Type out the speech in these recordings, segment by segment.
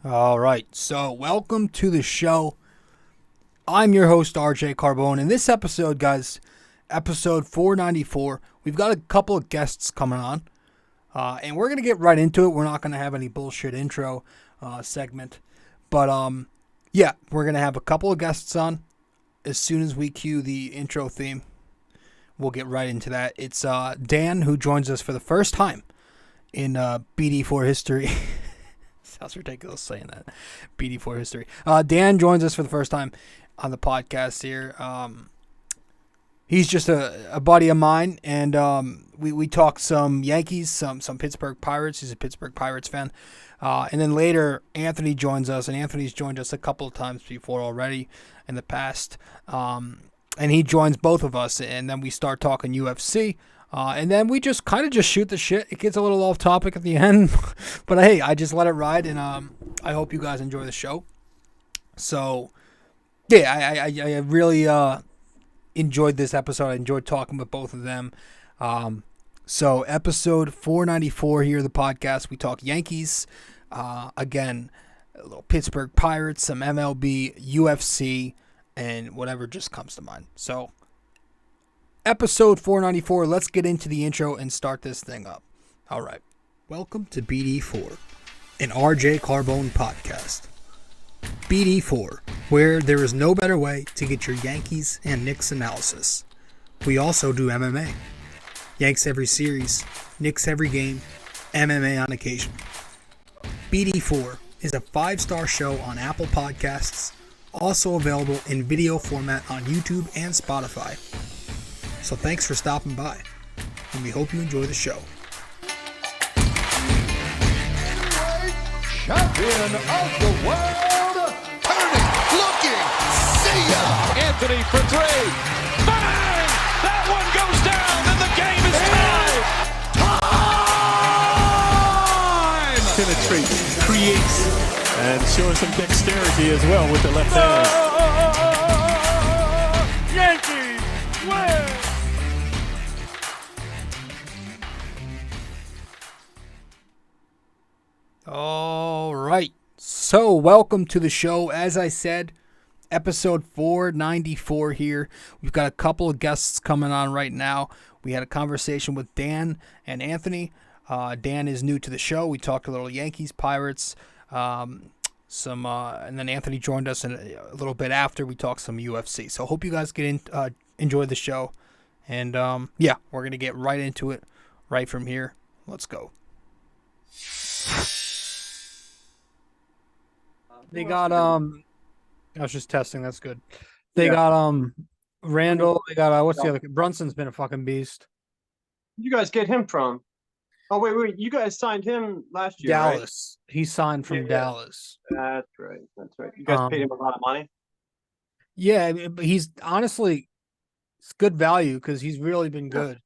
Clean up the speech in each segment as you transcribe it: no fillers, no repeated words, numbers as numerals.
All right, so welcome to the show. I'm your host, RJ Carbone. In this episode, guys, episode 494, we've got a couple of guests coming on, and we're going to get right into it. We're not going to have any bullshit intro segment, but yeah, we're going to have a couple of guests on. As soon as we cue the intro theme, we'll get right into that. It's Dan, who joins us for the first time in BD4 history. Sounds ridiculous saying that. BD4 history. Dan joins us for the first time on the podcast here. He's just a buddy of mine, and we talk some Yankees, some Pittsburgh Pirates. He's a Pittsburgh Pirates fan. And then later, Anthony joins us, and Anthony's joined us a couple of times before already in the past. And he joins both of us, and then we start talking UFC. And then we just kind of just shoot the shit. It gets a little off topic at the end, but hey, I just let it ride, and I hope you guys enjoy the show. So, yeah, I really enjoyed this episode. I enjoyed talking with both of them. So, episode 494 here, the podcast. We talk Yankees, again, a little Pittsburgh Pirates, some MLB, UFC, and whatever just comes to mind. So, episode 494, let's get into the intro and start this thing up. All right. Welcome to BD4, an RJ Carbone podcast. BD4, where there is no better way to get your Yankees and Knicks analysis. We also do MMA. Yanks every series, Knicks every game, MMA on occasion. BD4 is a 5-star show on Apple Podcasts, also available in video format on YouTube and Spotify. So thanks for stopping by, and we hope you enjoy the show. Champion of the world, turning, looking, see ya! Anthony for three, bang! That one goes down, and the game is tied! Time! Penetrates, creates, and showing some dexterity as well with the left hand. Yankees win! All right. So, welcome to the show. As I said, episode 494 here. We've got a couple of guests coming on right now. We had a conversation with Dan and Anthony. Dan is new to the show. We talked a little Yankees, Pirates, and then Anthony joined us a little bit after. We talked some UFC. So, hope you guys enjoy the show. And yeah, we're going to get right into it right from here. Let's go. They got I was just testing, that's good. They got Randall, they got what's the other kid? Brunson's been a fucking beast. You guys get him from? Oh wait, you guys signed him last year, Dallas. Right? He signed from Dallas. That's right. You guys paid him a lot of money. Yeah, but he's honestly it's good value because he's really been good.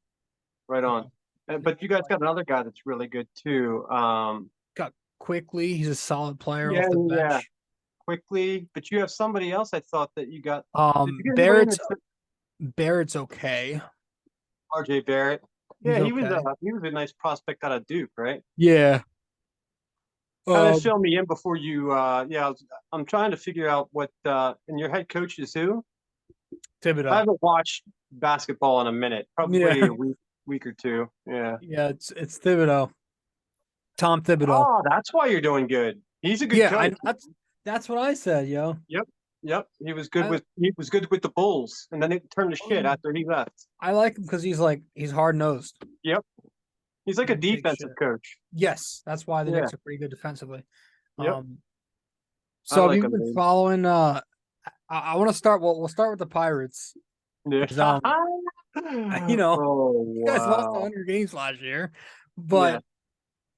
Right on. But you guys got another guy that's really good too. Got Quickly, he's a solid player off the bench. Yeah. Quickly, but you have somebody else I thought that you got. Barrett's okay. RJ Barrett. Yeah, he was a nice prospect out of Duke, right? Yeah. Kind of show me in before you. I'm trying to figure out what. And your head coach is who? Thibodeau. I haven't watched basketball in a minute. Probably a week or two. Yeah. Yeah, it's Thibodeau. Tom Thibodeau. Oh, that's why you're doing good. He's a good coach. That's what I said, yo. Yep. He was good with the Bulls, and then it turned to shit after he left. I like him because he's hard nosed. Yep. He's like a defensive coach. Yes, that's why the Knicks are pretty good defensively. Yep. So have you been following? I want to start. Well, we'll start with the Pirates. Yeah. You guys lost 100 games last year, but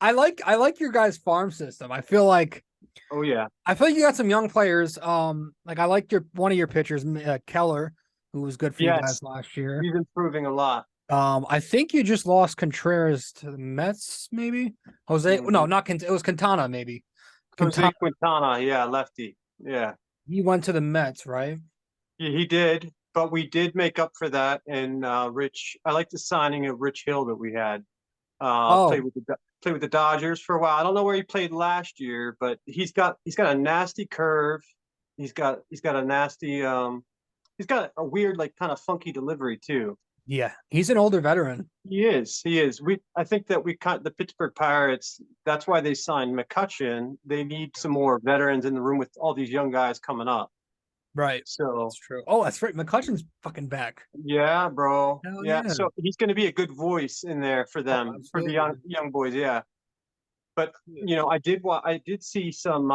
I like your guys' farm system. I feel like. Oh yeah. I feel like you got some young players. Like I liked one of your pitchers, Keller, who was good for you guys last year. He's improving a lot. I think you just lost Contreras to the Mets, maybe. No, not it was Quintana, maybe. Quintana, lefty. Yeah. He went to the Mets, right? Yeah, he did. But we did make up for that. And Rich, I like the signing of Rich Hill that we had. played with the Dodgers for a while. I don't know where he played last year, but he's got a nasty curve. He's got a nasty he's got a weird, like, kind of funky delivery too. Yeah, he's an older veteran. He is. I think that the Pittsburgh Pirates. That's why they signed McCutchen. They need some more veterans in the room with all these young guys coming up. Right. So that's true. Oh, that's right. McCutchen's fucking back. Yeah, bro. Hell yeah. yeah. So he's going to be a good voice in there for them, for the young boys. Yeah. But I did see some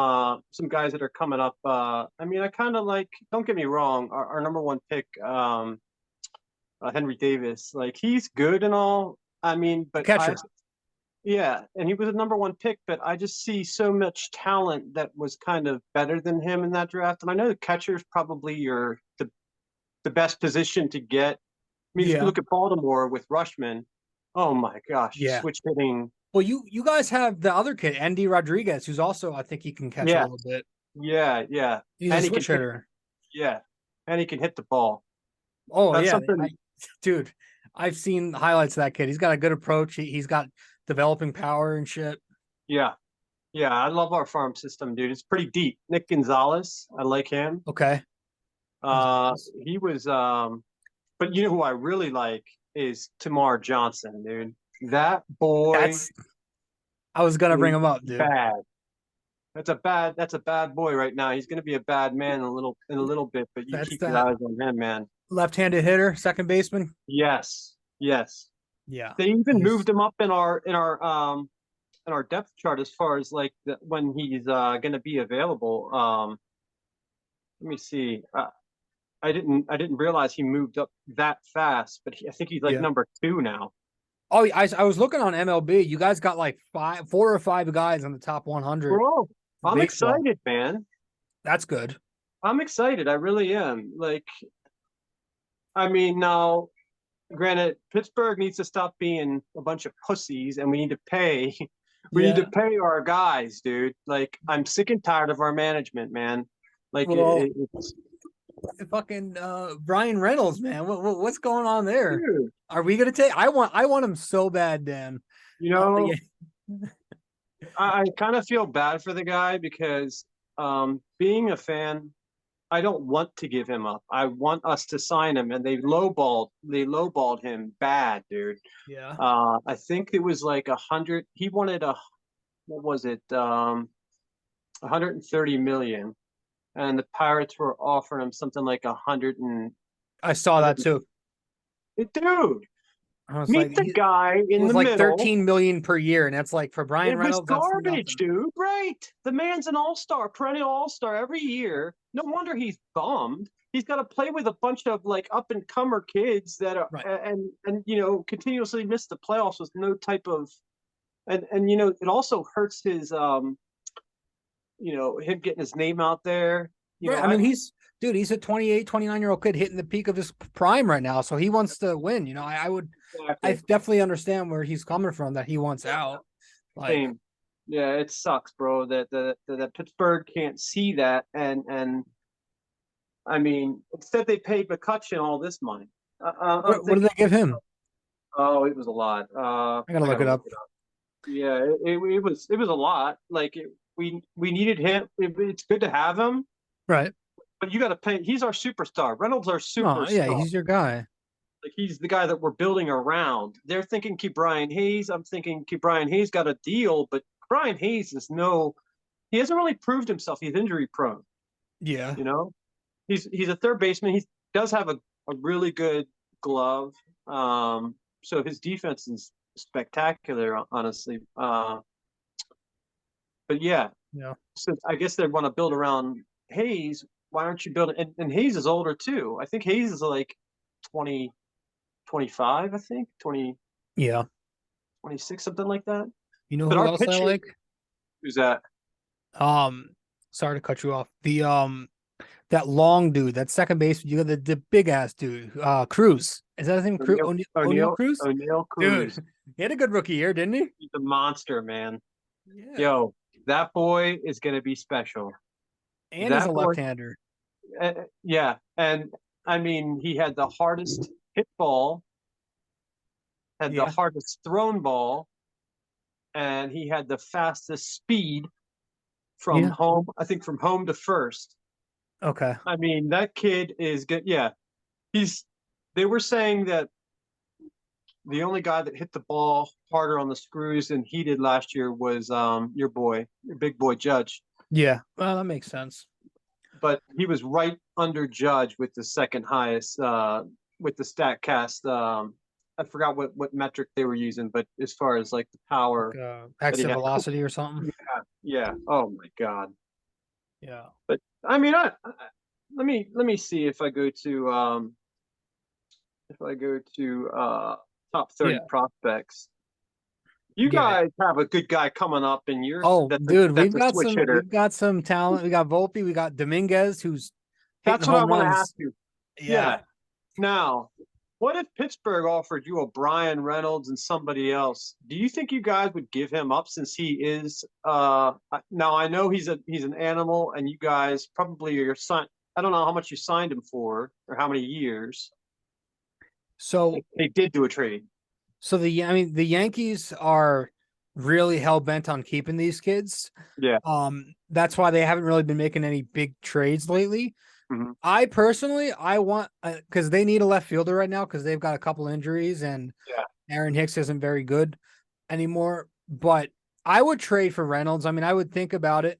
guys that are coming up. I mean, I kind of like. Don't get me wrong. Our number one pick, Henry Davis, like, he's good and all. I mean, but catcher. Yeah, and he was a number one pick, but I just see so much talent that was kind of better than him in that draft. And I know the catcher is probably the best position to get. I mean, if you look at Baltimore with Rushman, oh my gosh, switch hitting. Well, you guys have the other kid, Andy Rodriguez, who's also, I think he can catch a little bit. Yeah. He's a switch hitter. And he can hit the ball. Oh, that's dude, I've seen highlights of that kid. He's got a good approach. He's got developing power and shit. Yeah. I love our farm system, dude. It's pretty deep. Nick Gonzalez, I like him. Okay. He was, but you know who I really like is Tamar Johnson, dude. That boy. I was gonna bring him up, dude. Bad. That's a bad boy right now. He's gonna be a bad man in a little bit, but you keep your eyes on him, man. Left-handed hitter, second baseman. Yes. Yeah. They even moved him up in our depth chart as far as like when he's gonna be available. Let me see. I didn't realize he moved up that fast, but I think he's like number 2 now. Oh, I was looking on MLB. You guys got like 4 or 5 guys on the top 100. Bro, I'm excited, man. That's good. I'm excited. I really am. Like, I mean, now, granted, Pittsburgh needs to stop being a bunch of pussies, and we need to pay. We need to pay our guys, dude. Like, I'm sick and tired of our management, man. Like, it's fucking Brian Reynolds, man. What's going on there? Dude. Are we gonna take? I want him so bad, Dan. I kind of feel bad for the guy because being a fan, I don't want to give him up. I want us to sign him, and they lowballed him bad, dude. Yeah. I think it was like 100. He wanted what was it? 130 million. And the Pirates were offering him something like 100 and. I saw that too. Dude, meet the guy in the middle. Like 13 million per year, and that's like for Brian Reynolds. It was garbage, dude. Right? The man's an all-star, perennial all-star every year. No wonder he's bummed. He's got to play with a bunch of like up-and-comer kids that are and continuously miss the playoffs with no type of and it also hurts his him getting his name out there. I mean, he's a 28, 29-year-old kid hitting the peak of his prime right now. So he wants to win. I definitely understand where he's coming from, that he wants out. Same. Yeah, it sucks, bro, that Pittsburgh can't see that. And I mean, instead they paid McCutchen all this money. What did they give him? Oh, it was a lot. I gotta look it up. Yeah, it was a lot. Like, we needed him. It's good to have him. Right. But you got to pay. He's our superstar. Reynolds our superstar. Oh, yeah, he's your guy. Like, he's the guy that we're building around. They're thinking keep Brian Hayes. I'm thinking keep Brian Hayes got a deal, but Brian Hayes he hasn't really proved himself. He's injury prone. Yeah. He's a third baseman. He does have a really good glove. So his defense is spectacular, honestly. But yeah. So I guess they want to build around Hayes. Why aren't you building? And Hayes is older too. I think Hayes is like 20, 25. I think 20. Yeah. 26, something like that. You know who else I like? Who's that? Sorry to cut you off. The that long dude, that second base. You got the big ass dude. Cruz. Is that his name? O'Neal Cruz. O'Neal Cruz. Dude, he had a good rookie year, didn't he? He's a monster, man. Yeah. Yo, that boy is gonna be special. And he's a left-hander. Yeah, and I mean, he had the hardest hit ball, the hardest thrown ball, and he had the fastest speed from home. I think from home to first. Okay. I mean, that kid is good. Yeah, they were saying that the only guy that hit the ball harder on the screws than he did last year was your big boy Judge. Yeah, well, that makes sense. But he was right under Judge with the second highest with the StatCast. I forgot what metric they were using, but as far as like the power, exit velocity or something. Yeah. Oh my God. Yeah. But I mean, let me see if I go to top 30 prospects. You guys have a good guy coming up in your. Oh, dude, we've got some talent. We got Volpe, we got Dominguez, who's that's what I want to ask you. Yeah. Now, what if Pittsburgh offered you a Brian Reynolds and somebody else? Do you think you guys would give him up since he is now I know he's an animal and you guys probably are signed. I don't know how much you signed him for or how many years. So they did do a trade. So the Yankees are really hell bent on keeping these kids. Yeah. That's why they haven't really been making any big trades lately. Mm-hmm. I personally, I want because they need a left fielder right now because they've got a couple injuries and Aaron Hicks isn't very good anymore. But I would trade for Reynolds. I mean, I would think about it.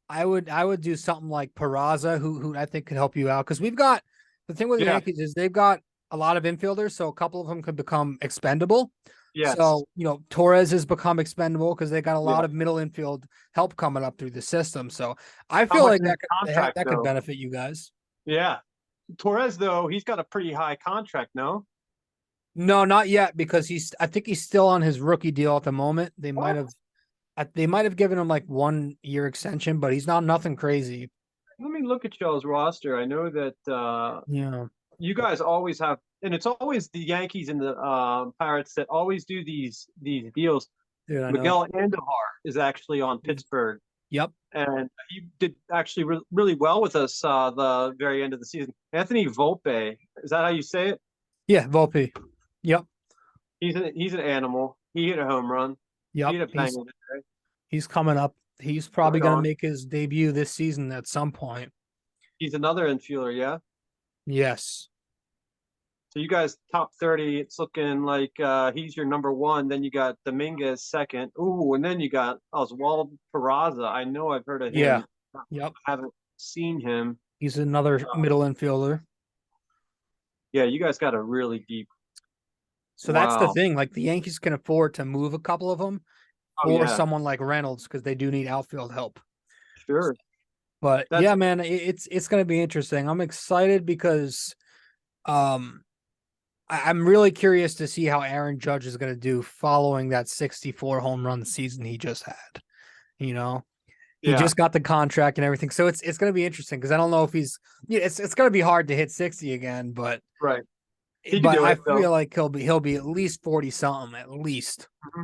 I would do something like Peraza, who I think could help you out because we've got the thing with the Yankees is they've got a lot of infielders, so a couple of them could become expendable. Yes. So, Torres has become expendable because they got a lot of middle infield help coming up through the system. So I feel like that could benefit you guys. Yeah. Torres, though, he's got a pretty high contract, no? No, not yet, because I think he's still on his rookie deal at the moment. They might have given him like 1 year extension, but he's not nothing crazy. Let me look at y'all's roster. I know that you guys always have, and it's always the Yankees and the Pirates that always do these deals. Dude, Miguel Andujar is actually on Pittsburgh. Yep. And he did actually really well with us the very end of the season. Anthony Volpe, is that how you say it? Yeah, Volpe. Yep. He's an animal. He hit a home run. Yep. He hit a bang today. He's coming up. He's probably going to make his debut this season at some point. He's another infielder, yeah? Yes. So you guys top 30, it's looking like he's your number one. Then you got Dominguez second. Ooh, and then you got Oswald Peraza. I know I've heard of him. Yeah. Yep. I haven't seen him. He's another middle infielder. Yeah, you guys got a really deep. So that's the thing. Like the Yankees can afford to move a couple of them or someone like Reynolds because they do need outfield help. Sure. But yeah, man, it's going to be interesting. I'm excited because I'm really curious to see how Aaron Judge is going to do following that 64 home run season he just had. He just got the contract and everything. So it's going to be interesting because I don't know if he's it's going to be hard to hit 60 again, but right. But I feel like he'll be at least 40 something at least. Mm-hmm.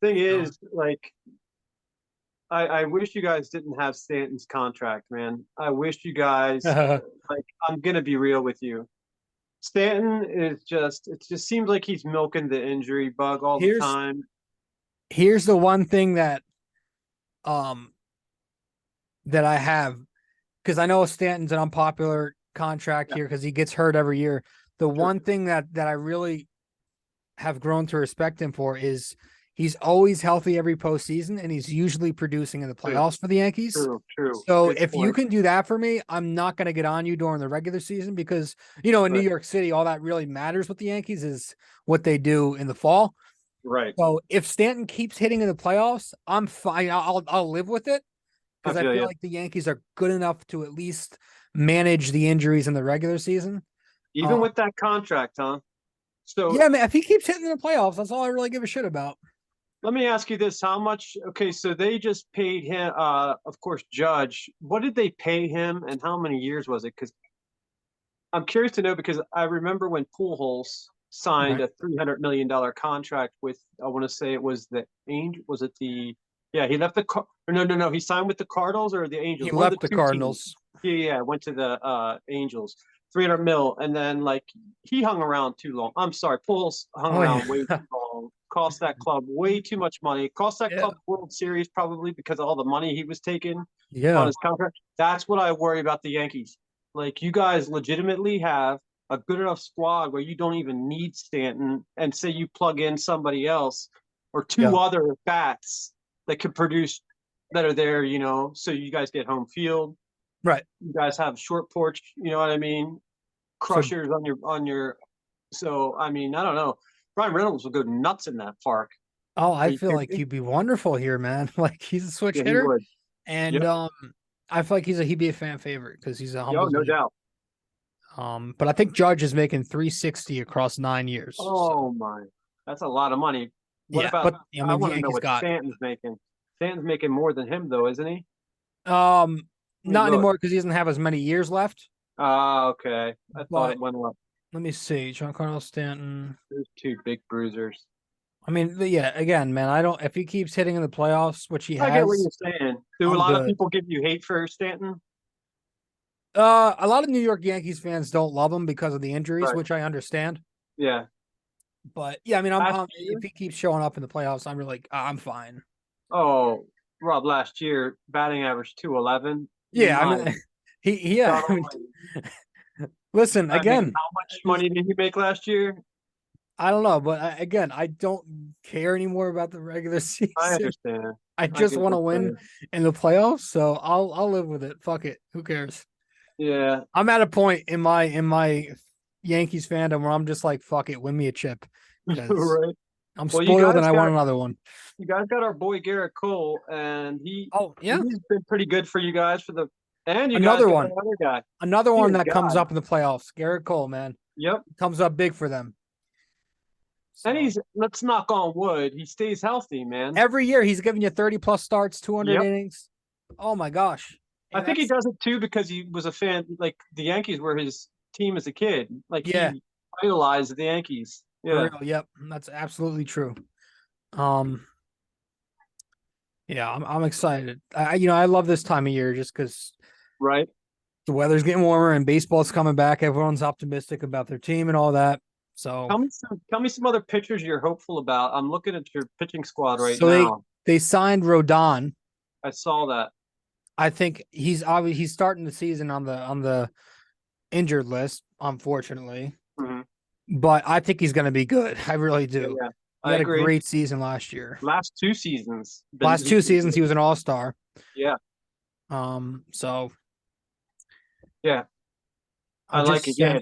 Thing is, like I wish you guys didn't have Stanton's contract, man. I wish you guys like I'm gonna be real with you. Stanton is it just seems like he's milking the injury bug all the time. Here's the one thing that I have, because I know Stanton's an unpopular contract here because he gets hurt every year. The one thing that I really have grown to respect him for is he's always healthy every postseason, and he's usually producing in the playoffs for the Yankees. True. So if you can do that for me, I'm not going to get on you during the regular season because, in New York City, all that really matters with the Yankees is what they do in the fall. Right. So if Stanton keeps hitting in the playoffs, I'm fine. I'll live with it because I feel like the Yankees are good enough to at least manage the injuries in the regular season. Even with that contract, huh? So yeah, man, if he keeps hitting in the playoffs, that's all I really give a shit about. Let me ask you this: how much? Okay, so they just paid him. Of course, Judge. What did they pay him, and how many years was it? Because I'm curious to know. Because I remember when Pujols signed a $300 million contract with. I want to say it was the Angel. Was it the? Yeah, he left the. No. He signed with the Cardinals or the Angels. He left the Cardinals. Teams. Yeah. Went to the Angels. 300 mil, and then like he hung around too long. I'm sorry, Pujols hung around way too long. cost that club way too much money. It cost that Yeah. club World Series probably because of all the money he was taking on Yeah. his contract. That's what I worry about the Yankees. Like, you guys legitimately have a good enough squad where you don't even need Stanton, and say you plug in somebody else or two other bats that could produce that are there, so you guys get home field. Right. You guys have short porch, you know what I mean? Crushers on your so I mean, I don't know. Brian Reynolds will go nuts in that park. Oh, Are I you feel like kidding me? he'd be wonderful here, man. Like, he's a switch Yeah, he hitter, would. and Yep. I feel like he'd be a fan favorite because he's a Yo, humble no dude. doubt. But I think Judge is making $360 across 9 years. Oh my, that's a lot of money. What Yeah, about? but I I mean, the want to know Yankees what got Stanton's making. Stanton's making more than him, though, isn't he? not Let me look. anymore because he doesn't have as many years left. Okay. I thought But it went up. let me see, Giancarlo Stanton. There's two big bruisers. I mean, yeah, again, man, I don't. If he keeps hitting in the playoffs, which he I get what has, you're saying. Do a I'm lot of good. people give you hate for Stanton? A lot of New York Yankees fans don't love him because of the injuries, Right. which I understand. Yeah. But yeah, I mean, Last year? if he keeps showing up in the playoffs, I'm really, I'm fine. Oh, Rob, last year, batting average 211. Yeah, I mean, yeah. I mean, listen, again, how much money did he make last year? I don't know, but I don't care anymore about the regular season. I understand. I just want to win in the playoffs, so I'll live with it. Fuck it. Who cares? Yeah. I'm at a point in my Yankees fandom where I'm just like, fuck it, win me a chip. Right. I'm Well, spoiled and I want another one. You guys got our boy Garrett Cole, and he's been pretty good for you guys and you another guys got one. another guy. Another one that comes up in the playoffs. Garrett Cole, man. Yep. Comes up big for them. So, and let's knock on wood, he stays healthy, man. Every year he's giving you 30 plus starts, 200 innings. Oh my gosh. I think he does it too because he was a fan. Like, the Yankees were his team as a kid. Like, he idolized the Yankees. Yeah. For real, yep. That's absolutely true. Yeah, I'm excited. I love this time of year just because the weather's getting warmer and baseball's coming back. Everyone's optimistic about their team and all that. So tell me some other pitchers you're hopeful about. I'm looking at your pitching squad now. So they signed Rodon. I saw that. I think he's starting the season on the injured list, unfortunately. Mm-hmm. But I think he's going to be good. I really do. Yeah. He had a great season last year. Last two seasons, he was an all-star. Yeah. So. Yeah. I like it. Yeah.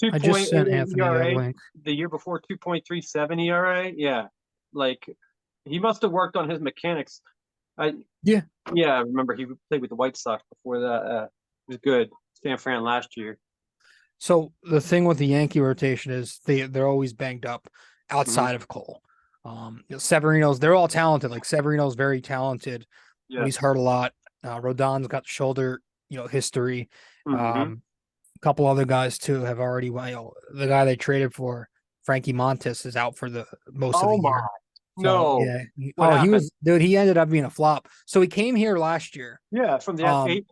2.8 ERA. The year before, 2.37 ERA. Yeah. Like, he must have worked on his mechanics. Yeah, I remember he played with the White Sox before that. It was good. San Fran last year. So the thing with the Yankee rotation is they're always banged up outside of Cole. Severino's, they're all talented. Like, Severino's very talented. Yeah. He's hurt a lot. Rodon's got shoulder, history. A couple other guys too have already. The guy they traded for, Frankie Montas, is out for the most of the year. So, yeah. He ended up being a flop. So he came here last year. Yeah, from the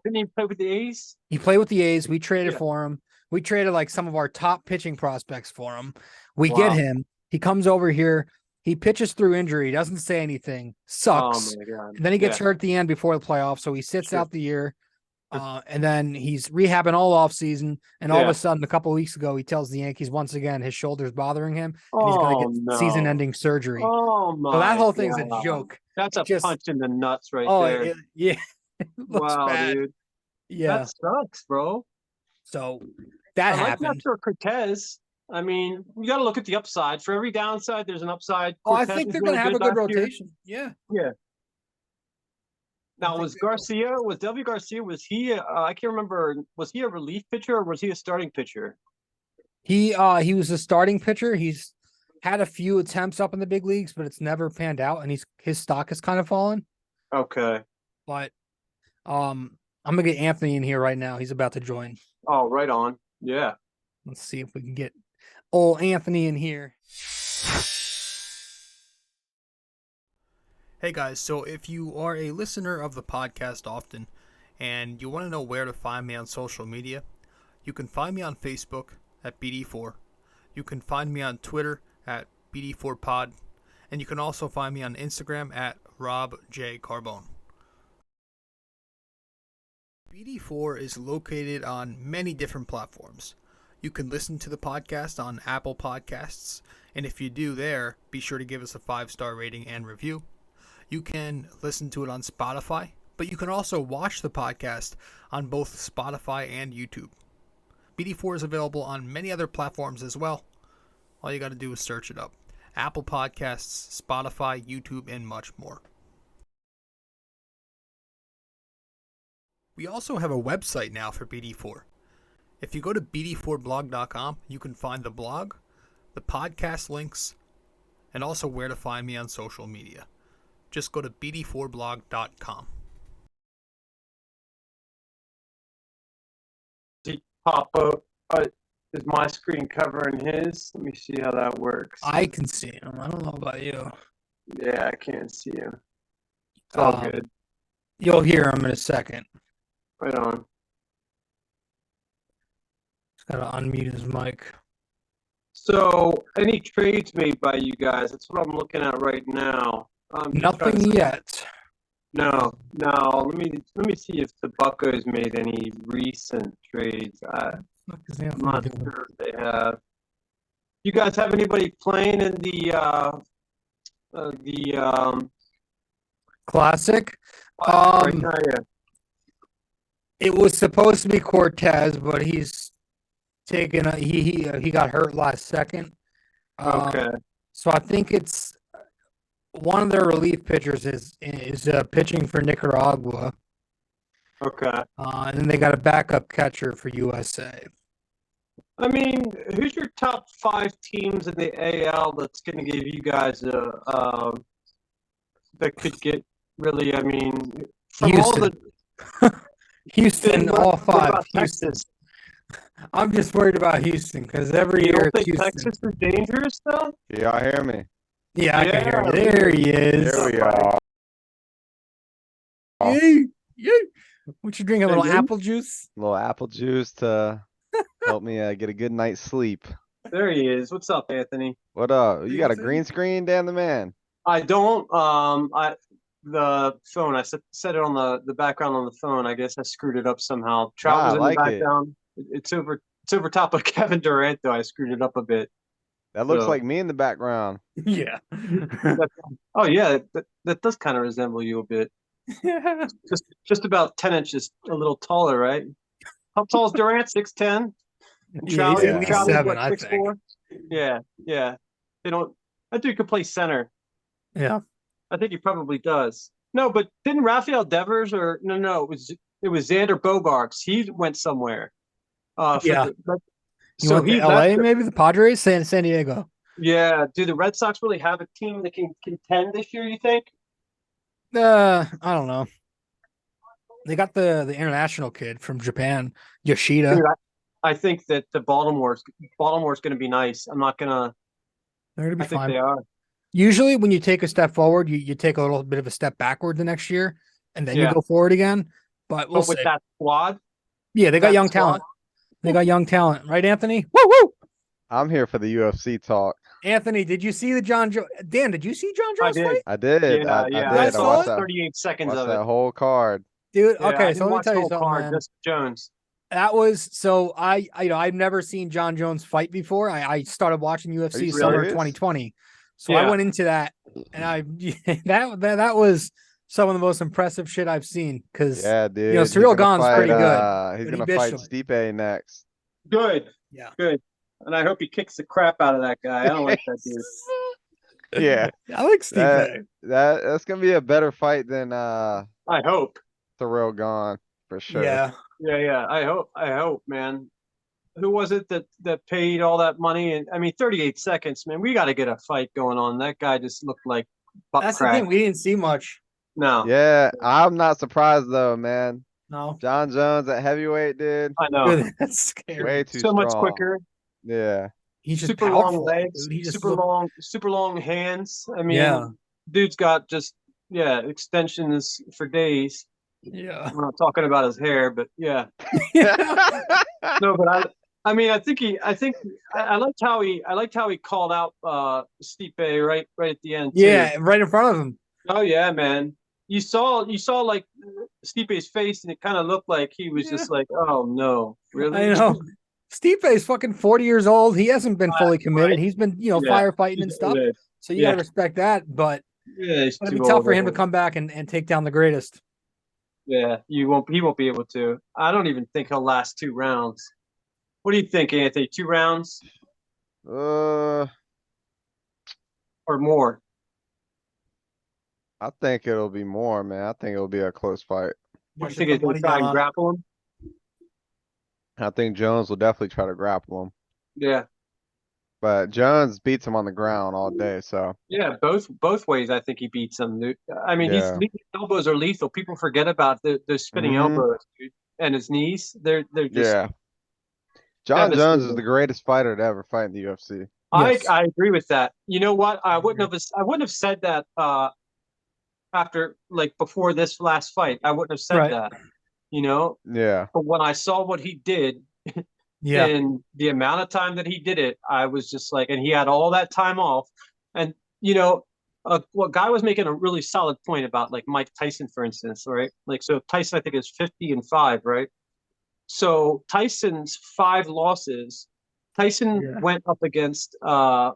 didn't he play with the A's? He played with the A's. We traded for him. We traded like some of our top pitching prospects for him. We get him. He comes over here. He pitches through injury. Doesn't say anything. Sucks. Oh my God. And then he gets hurt at the end before the playoffs. So he sits out the year. And then he's rehabbing all off season. And all of a sudden, a couple of weeks ago, he tells the Yankees once again his shoulder's bothering him. And he's going to get season-ending surgery. Oh my! So that whole thing's a joke. That's a punch in the nuts right there. It looks bad. Dude. Yeah, that sucks, bro. So that happened. Like for Cortez. I mean, you got to look at the upside. For every downside, there's an upside. Cortez, I think they're going to have a good rotation. Yeah. Now, was W. Garcia, was he, I can't remember, was he a relief pitcher or was he a starting pitcher? He was a starting pitcher. He's had a few attempts up in the big leagues, but it's never panned out, and his stock has kind of fallen. Okay. But I'm going to get Anthony in here right now. He's about to join. Oh, right on. Yeah. Let's see if we can get old Anthony in here. Hey guys, so if you are a listener of the podcast often and you want to know where to find me on social media, you can find me on Facebook at BD4. You can find me on Twitter at BD4Pod. And you can also find me on Instagram at RobJCarbone. BD4 is located on many different platforms. You can listen to the podcast on Apple Podcasts, and if you do there, be sure to give us a 5-star rating and review. You can listen to it on Spotify, but you can also watch the podcast on both Spotify and YouTube. BD4 is available on many other platforms as well. All you got to do is search it up. Apple Podcasts, Spotify, YouTube, and much more. We also have a website now for BD4. If you go to BD4blog.com, you can find the blog, the podcast links, and also where to find me on social media. Just go to BD4blog.com. Pop up. Is my screen covering his? Let me see how that works. I can see him. I don't know about you. Yeah, I can't see him. It's all good. You'll hear him in a second. Right on. Just gotta unmute his mic. So, any trades made by you guys? That's what I'm looking at right now. Nothing yet. No. Let me see if the Buccos made any recent trades. I'm not sure if they have. You guys have anybody playing in the Classic? right now? Yeah. It was supposed to be Cortez, but he's taken. He got hurt last second. Okay. So I think it's one of their relief pitchers is pitching for Nicaragua. Okay. And then they got a backup catcher for USA. I mean, who's your top 5 teams in the AL that's going to give you guys that could get really? I mean, from Houston. all the Houston, all 5. Houston. Texas? I'm just worried about Houston because every You year don't think Houston. Texas is dangerous though? Y'all hear me? Yeah, I can hear you. There he is. There we are. Yay. What you drinking? A little apple juice? A little apple juice to help me get a good night's sleep. There he is. What's up, Anthony? What up? You got a green screen, Dan the man? I don't. The phone. I set it on the background on the phone. I guess I screwed it up somehow. Trout was in the background. It's over top of Kevin Durant though. I screwed it up a bit. That looks like me in the background. Yeah. Oh yeah, that does kind of resemble you a bit. Yeah. Just about 10 inches, a little taller, right? How tall is Durant? 6'10". Trout, he's at least 7, I think. 6'4"? Yeah. They don't. That dude could play center. Yeah. I think he probably does. No, but didn't Rafael Devers or no? It was Xander Bogaerts. He went somewhere. Yeah. So went to LA, maybe the Padres, San Diego. Yeah. Do the Red Sox really have a team that can contend this year? You think? I don't know. They got the international kid from Japan, Yoshida. Dude, I think that the Baltimore's going to be nice. I'm not gonna. They're gonna be fine. I think they are. Usually, when you take a step forward, you take a little bit of a step backward the next year, and then you go forward again. But we'll with see. that squad, Yeah, they got young talent. They got young talent, right, Anthony? Woo! I'm here for the UFC talk. Anthony, did you see the Dan, did you see John Jones fight? I did. Yeah, I did. I I watched 38 seconds of that it. whole card. Dude, Yeah, okay, so let me tell you something, man. Just Jones. That was so I've never seen John Jones fight before. I started watching UFC summer 2020. So I went into that and that was some of the most impressive shit I've seen because dude. Cyril Gane's pretty good. He's gonna fight Stipe next. Good. Yeah. Good. And I hope he kicks the crap out of that guy. I don't like that dude. Yeah. I like Stipe. That's gonna be a better fight than I hope. Cyril Gane for sure. Yeah. I hope, man. Who was it that paid all that money? And I mean, 38 seconds, man. We got to get a fight going on. That guy just looked like butt That's crack. the thing. We didn't see much. No. Yeah, I'm not surprised though, man. No. John Jones at heavyweight, dude. I know. That's scary. Way too so strong. much quicker. Yeah. He's just super powerful, long legs, dude. super long hands. I mean, dude's got just extensions for days. Yeah. We're not talking about his hair, but yeah. No, but I mean, I liked how he called out Stipe right at the end too. Yeah, right in front of him. Oh yeah, man. You saw like Stipe's face, and it kind of looked like he was just like, "Oh no, really?" I know. Stipe is fucking 40 years old. He hasn't been fully committed. Right. He's been, Yeah. firefighting and stuff. So you gotta respect that. But Yeah, he's it'd be too tough old, for him to man. come back and take down the greatest. Yeah, he won't be able to. I don't even think he'll last 2 rounds. What do you think, Anthony? 2 rounds Uh, or more? I think it'll be more, man. I think it'll be a close fight. You think he's gonna try and grapple him? I think Jones will definitely try to grapple him. Yeah. But Jones beats him on the ground all day, so. Yeah, both ways. I think he beats him. Dude. I mean, his elbows are lethal. People forget about the spinning elbows, dude, and his knees. They're just John Jones is the greatest fighter to ever fight in the UFC. I agree with that. You know what? I wouldn't have said that after before this last fight. I wouldn't have said that. Yeah. But when I saw what he did. Yeah. And the amount of time that he did it, I was just like, and he had all that time off. And, guy was making a really solid point about Mike Tyson, for instance, right? So Tyson, I think, is 50-5, right? So Tyson's 5 losses, Tyson went up against,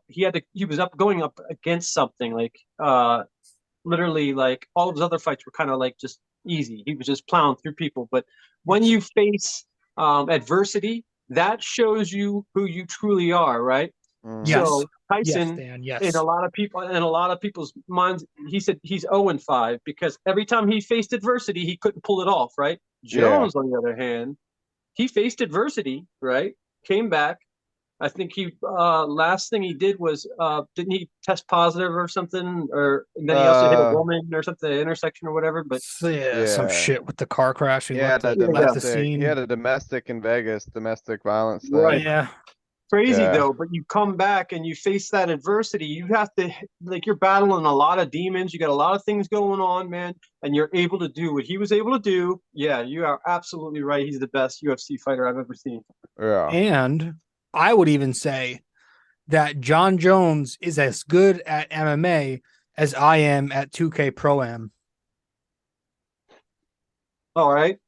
he was going up against something literally all of his other fights were kind of just easy. He was just plowing through people. But when you face adversity, that shows you who you truly are, right? Yes. So Tyson, in a lot of people's minds, he said he's 0-5 because every time he faced adversity, he couldn't pull it off, right? Jones, on the other hand, he faced adversity, right? Came back. I think he last thing he did was didn't he test positive or something, and then he also hit a woman or something, the intersection or whatever. But some shit with the car crash. He had a domestic in Vegas, domestic violence thing. Right. Yeah. Crazy though, but you come back and you face that adversity. You have to you're battling a lot of demons. You got a lot of things going on, man, and you're able to do what he was able to do. Yeah, you are absolutely right. He's the best UFC fighter I've ever seen. Yeah. And I would even say that John Jones is as good at MMA as I am at 2K Pro Am. All right.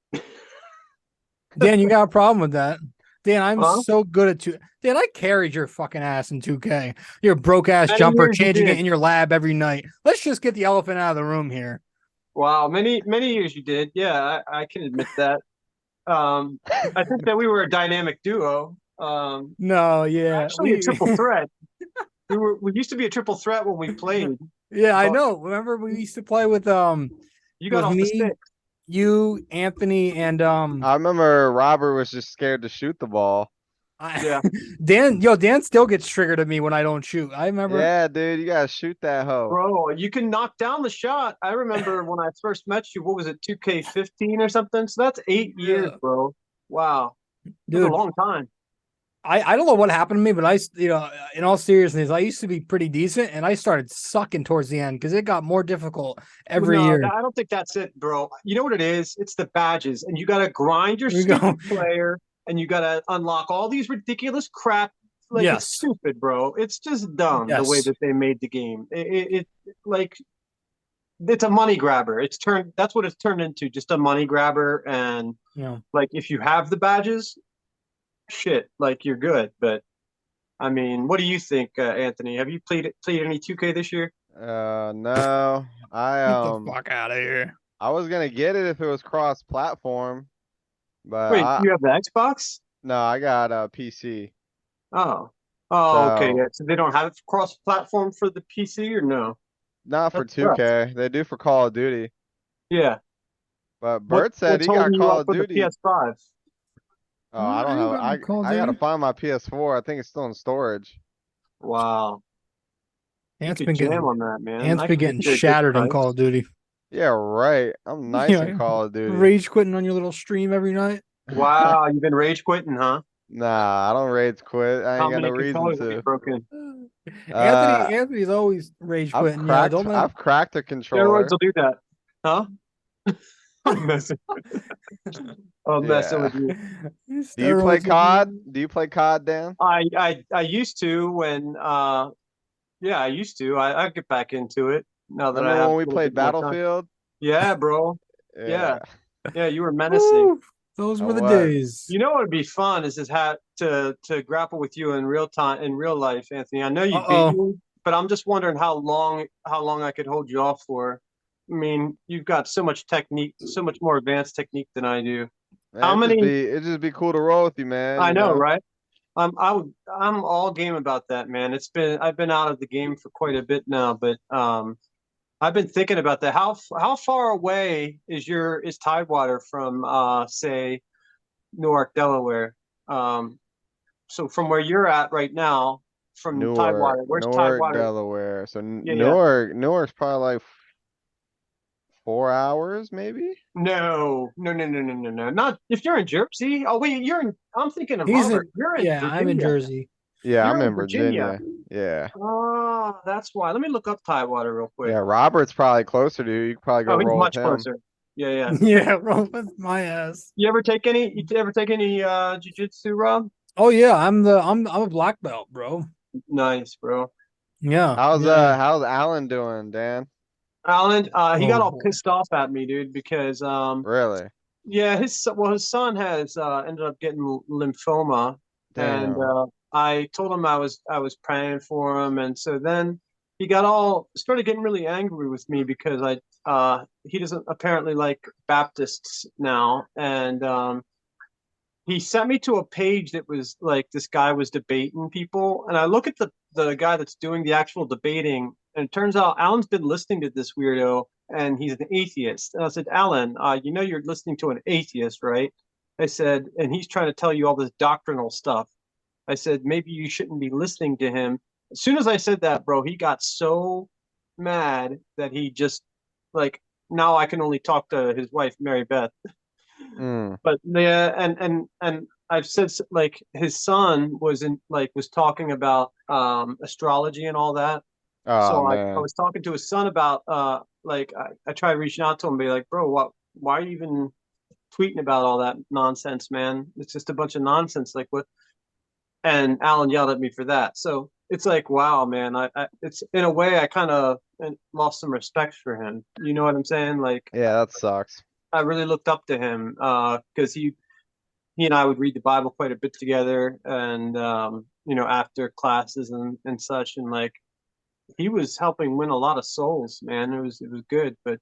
Dan, you got a problem with that? Dan, I'm so good at Dan, I carried your fucking ass in 2K. You're a broke ass jumper, changing it in your lab every night. Let's just get the elephant out of the room here. Wow, many years you did. Yeah, I can admit that. I think that we were a dynamic duo. No, yeah, actually a triple threat. We used to be a triple threat when we played. Yeah, I know. Remember we used to play with you got off the stick. You, Anthony, and I remember Robert was just scared to shoot the ball. Dan still gets triggered at me when I don't shoot. I remember. Yeah, dude, you gotta shoot that hoe. Bro, you can knock down the shot. I remember when I first met you, what was it, 2K15 or something? So that's 8 years, bro. Wow. Dude, a long time. I don't know what happened to me, but in all seriousness, I used to be pretty decent, and I started sucking towards the end because it got more difficult every year. I don't think that's it, bro. You know what it is? It's the badges, and you got to grind your stupid player, and you got to unlock all these ridiculous crap. It's stupid, bro. It's just dumb the way that they made the game. It's a money grabber. That's what it's turned into, just a money grabber. And if you have the badges, shit, you're good. But I mean, what do you think, Anthony? Have you played any 2K this year? No. Get the fuck out of here. I was gonna get it if it was cross-platform, but wait, you have the Xbox? No, I got a PC. Okay. Yeah. So they don't have it cross-platform for the PC, or no? Not for 2K. They do for Call of Duty. Yeah. But Bert said he got Call of Duty. The PS5. Oh, I don't have. I gotta find my PS4. I think it's still in storage. Wow. Ant's been getting on that, man. Ant's been getting shattered in Call of Duty. Yeah, right. I'm nice in Call of Duty. Rage quitting on your little stream every night. Wow, you've been rage quitting, huh? Nah, I don't rage quit. I ain't got no reason to. Broken? Anthony's always rage quitting. I've cracked a controller. Steroids will do that, huh? I'm messing. I'm messing Yeah. with you. Do you play COD? Do you play COD, Dan? I used to when yeah, I used to. I get back into it now that I Remember have when a we little played bit more time. Battlefield? Yeah, bro. Yeah, Yeah. Yeah, you were menacing. Woo, those I were the was. days. You know what would be fun is have to grapple with you in real time in real life, Anthony. I know you beat Uh-oh. me, but I'm just wondering how long I could hold you off for. I mean, you've got so much technique, so much more advanced technique than I do. How Man, many? it'd just be cool to roll with you, man, I you know, know? right? I'm all game about that, man. I've been out of the game for quite a bit now, but I've been thinking about that. How far away is Tidewater from say Newark, Delaware? Um, so from where you're at right now, from Tidewater, where's Newark, Tidewater? Delaware. So Yeah, yeah. Newark's probably like 4 hours, maybe? No. Not if you're in Jersey. Oh wait, I'm thinking of He's Hubbard. in. You're in Yeah, I'm in Virginia. Jersey. Yeah, You're I'm in in Virginia. Virginia. Yeah. Oh, that's why. Let me look up Tidewater real quick. Yeah, Robert's probably closer to you. You could probably go Oh, he's roll with much him. closer. Yeah, yeah. Yeah, roll with my ass. You ever take any jiu-jitsu, Rob? Oh yeah, I'm a black belt, bro. Nice, bro. Yeah, yeah. How's Alan doing, Dan? Alan, he Oh got all boy. pissed off at me, dude, because Really? yeah, his son has ended up getting lymphoma, and Damn. I told him I was praying for him, and so then he got all started getting really angry with me because I he doesn't apparently like Baptists now, and he sent me to a page that was like this guy was debating people, and I look at the guy that's doing the actual debating, and it turns out Alan's been listening to this weirdo, and he's an atheist. And I said, Alan, you know you're listening to an atheist, right? I said, and he's trying to tell you all this doctrinal stuff. I said, maybe you shouldn't be listening to him. As soon as I said that, bro, he got so mad that he just like now I can only talk to his wife, Mary Beth. Mm. But yeah, and I've said like his son was talking about astrology and all that. Oh So I man. was talking to his son about like I tried reaching out to him and be like, bro, why are you even tweeting about all that nonsense, man? It's just a bunch of nonsense. Like what? And Alan yelled at me for that. So it's like, wow, man, it's in a way I kind of lost some respect for him. You know what I'm saying? Like Yeah, that sucks. I really looked up to him because he and I would read the Bible quite a bit together, and you know, after classes and such, and like he was helping win a lot of souls, man. It was good, but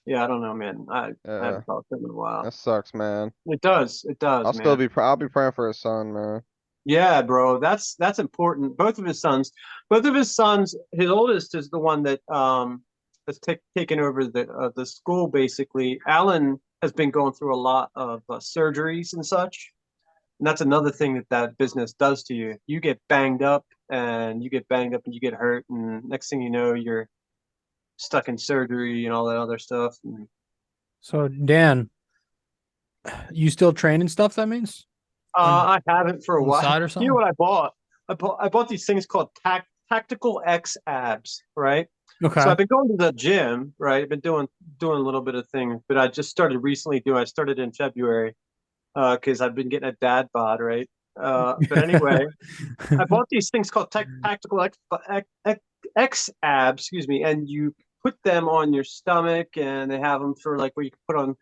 yeah, I don't know, man. I Yeah, haven't talked to him in a while. that sucks, man. It does, man. I'll be praying for his son, man. Yeah, bro, that's important. Both of his sons, his oldest is the one that has taken over the school basically. Alan has been going through a lot of surgeries and such. And that's another thing that business does to you. You get banged up and you get banged up and you get hurt. And next thing you know, you're stuck in surgery and all that other stuff. And, So Dan, you still training stuff? That means I haven't for a on the while. side or You know something? what I bought? I bought these things called Tactical X abs, right? So Okay. I've been going to the gym, right? I've been doing a little bit of things, but I just started recently doing. I started in February because I've been getting a dad bod, right? But anyway, I bought these things called Tactical X abs, excuse me, and you put them on your stomach, and they have them for like where you can put on,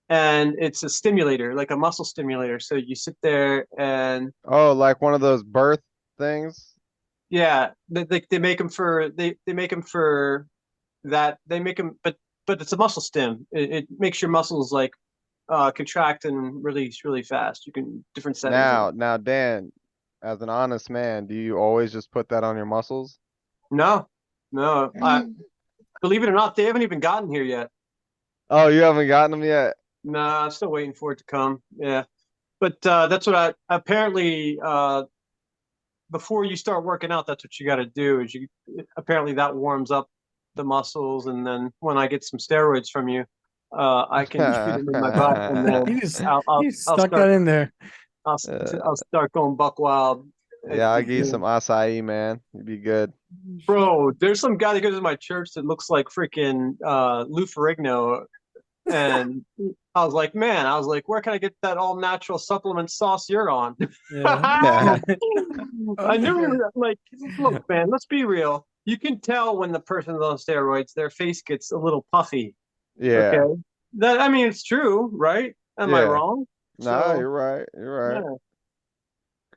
and it's a stimulator, like a muscle stimulator. So you sit there, and Oh, like one of those birth things? yeah, they make them for they make them for that. They make them, but it's a muscle stim. It makes your muscles like contract and release really fast. You can different settings of it. Now, Dan, as an honest man, do you always just put that on your muscles? No, no, I believe it or not, they haven't even gotten here yet. Oh, you haven't gotten them yet? Nah, I'm still waiting for it to come. Yeah. But that's what I apparently before you start working out, that's what you got to do is you apparently that warms up the muscles, and then when I get some steroids from you, I can shoot them in my butt, and then You I'll stuck start that in there. I'll Uh, I'll start going buck wild. yeah, I give you some acai, man. You'd be good. Bro, there's some guy that goes to my church that looks like freaking Lou Ferrigno. And I was like, man, where can I get that all natural supplement sauce you're on? Yeah. I knew he was like, look, man, let's be real. You can tell when the person's on steroids, their face gets a little puffy. Okay. Yeah. I mean, it's true, right? Am I Yeah. wrong? Nah, So, you're right. You're right. yeah,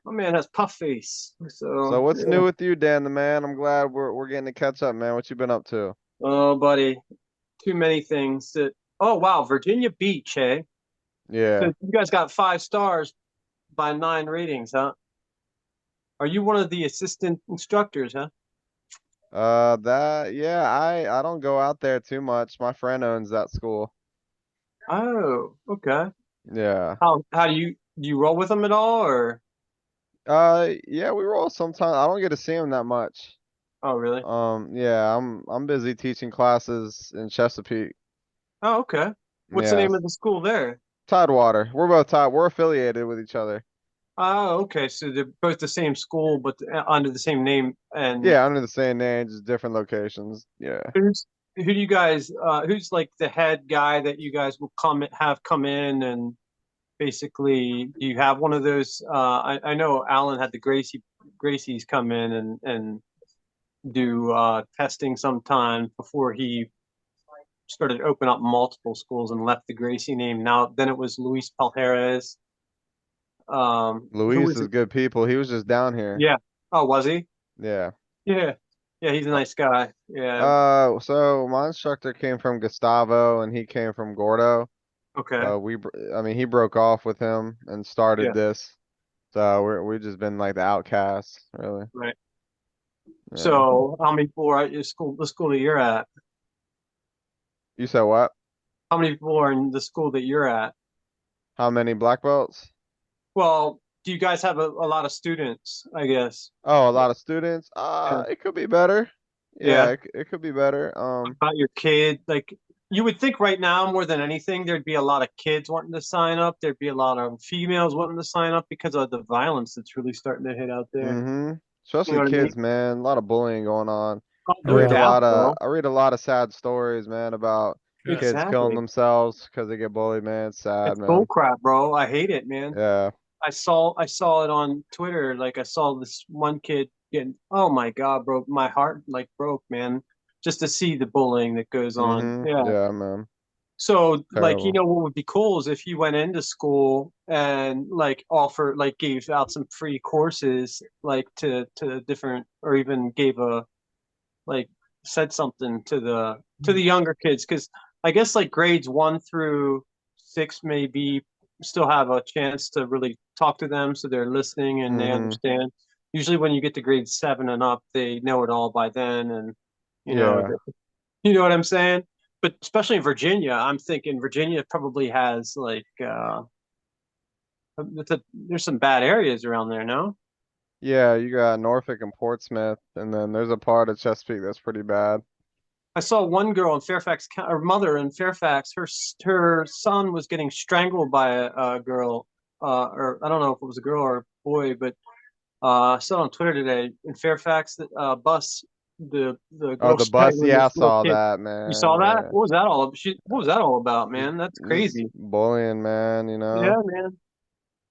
my man has puff face. So So, what's yeah. new with you, Dan the man? I'm glad we're getting to catch up, man. What you been up to? Oh, buddy, too many things oh, wow, Virginia Beach, eh? So Yeah. you guys got 5 stars by 9 ratings, huh? Are you one of the assistant instructors, huh? Yeah, I don't go out there too much. My friend owns that school. Oh, okay. Yeah. How do you roll with them at all, or? Yeah, we roll sometimes. I don't get to see him that much. Oh, really? Yeah, I'm busy teaching classes in Chesapeake. Oh, okay. What's the Yeah, name of the school there? Tidewater. We're both Tide. We're affiliated with each other. Oh, okay. So they're both the same school, but under the same name. And Yeah, under the same name, just different locations. Yeah. who do you guys? Who's like the head guy that you guys will come in and basically? Do you have one of those? I know Alan had the Gracies come in and do testing sometime before he started to open up multiple schools and left the Gracie name. Now then it was Luis Palheres. Who Luis was is it? good people. He was just down here. Yeah. Oh, was he? Yeah. Yeah. Yeah, he's a nice guy. Yeah. So my instructor came from Gustavo and he came from Gordo. Okay. I mean, he broke off with him and started Yeah. this. So we've just been like the outcasts, really. Right. Yeah. So how many people are at the school that you're at? You said what? How many people are in the school that you're at? How many black belts? Well, do you guys have a lot of students, I guess? Oh, a lot of students. Yeah. It could be better. Yeah. Yeah, it could be better. What about your kid? Like you would think right now more than anything, there'd be a lot of kids wanting to sign up. There'd be a lot of females wanting to sign up because of the violence that's really starting to hit out there. Mm-hmm. You know Especially what I mean? kids, man. A lot of bullying going on. Oh, I no read a Yeah. doubt, lot of bro. I read a lot of sad stories, man, about kids killing Exactly. themselves because they get bullied, man. It's sad, It's bull man. crap, bro. I hate it, man. Yeah. I saw it on Twitter. Like I saw this one kid getting, oh my God, bro, my heart like broke, man, just to see the bullying that goes on. Mm-hmm. Yeah. Yeah, man. So like, Terrible. what would be cool is if you went into school and like gave out some free courses like to different, or even gave like said something to the younger kids, because I guess like grades 1 through 6 maybe still have a chance to really talk to them, so they're listening and they Mm-hmm. understand. Usually when you get to grade 7 and up, they know it all by then, and you know Yeah. you know what I'm saying. But especially in Virginia, I'm thinking Virginia probably has like there's some bad areas around there, no? Yeah, you got Norfolk and Portsmouth, and then there's a part of Chesapeake that's pretty bad. I saw one girl in Fairfax, or mother in Fairfax. Her son was getting strangled by a girl, or I don't know if it was a girl or a boy, but I saw on Twitter today in Fairfax that bus the Oh, girl the bus. strangling Yeah, I this little saw kid. that, You man. saw that? Yeah. What was that all? What was that all about, Just man? That's just crazy. bullying, man, you Yeah, know. man,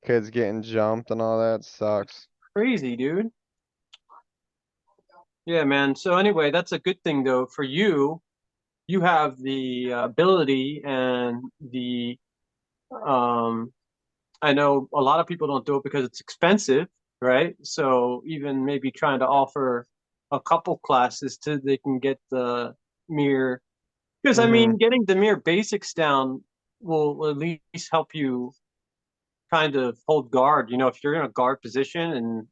Kids getting jumped and all that sucks. crazy, dude. Yeah, man. So anyway, that's a good thing though for you. You have the ability and the um I know a lot of people don't do it because it's expensive, right? So even maybe trying to offer a couple classes till they can get the mere, because I Mm-hmm. mean, getting the mere basics down will at least help you kind of hold guard. If you're in a guard position and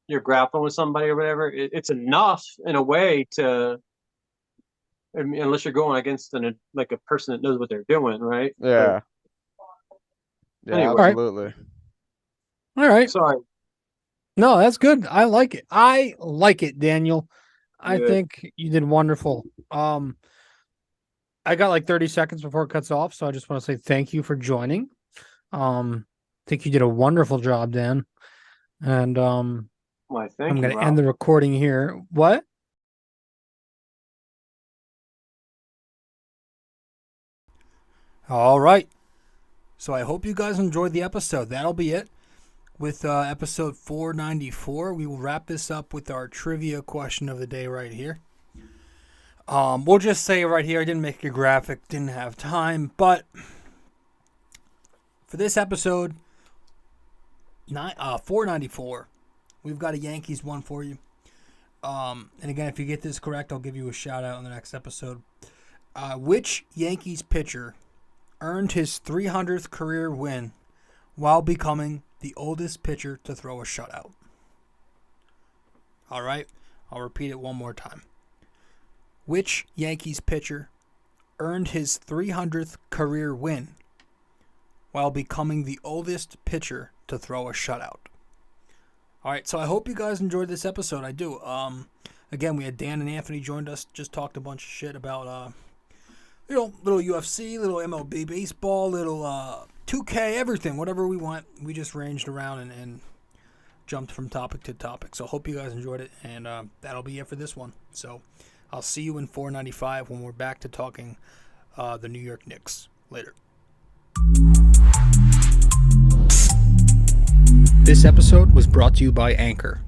you're grappling with somebody or whatever, it's enough in a way to, I mean, unless you're going against like a person that knows what they're doing, right? But Yeah. Yeah, anyway, All right. absolutely. All right. sorry. No, that's good. I like it. I like it, Daniel. I Good. think you did wonderful. I got like 30 seconds before it cuts off, so I just want to say thank you for joining. I think you did a wonderful job, Dan. And Why, I'm thank you, going to end Ralph. the recording here. What? All right. So I hope you guys enjoyed the episode. That'll be it with episode 494. We will wrap this up with our trivia question of the day right here. We'll just say right here, I didn't make a graphic, didn't have time, but for this episode, 494, we've got a Yankees one for you. And again, if you get this correct, I'll give you a shout out in the next episode. Which Yankees pitcher earned his 300th career win while becoming the oldest pitcher to throw a shutout? All right, I'll repeat it one more time. Which Yankees pitcher earned his 300th career win while becoming the oldest pitcher to throw a shutout? All right, so I hope you guys enjoyed this episode. I do. Again, we had Dan and Anthony joined us, just talked a bunch of shit about, little UFC, little MLB baseball, little 2K, everything, whatever we want. We just ranged around and jumped from topic to topic. So hope you guys enjoyed it, and that'll be it for this one. So I'll see you in 495 when we're back to talking the New York Knicks. Later. This episode was brought to you by Anchor.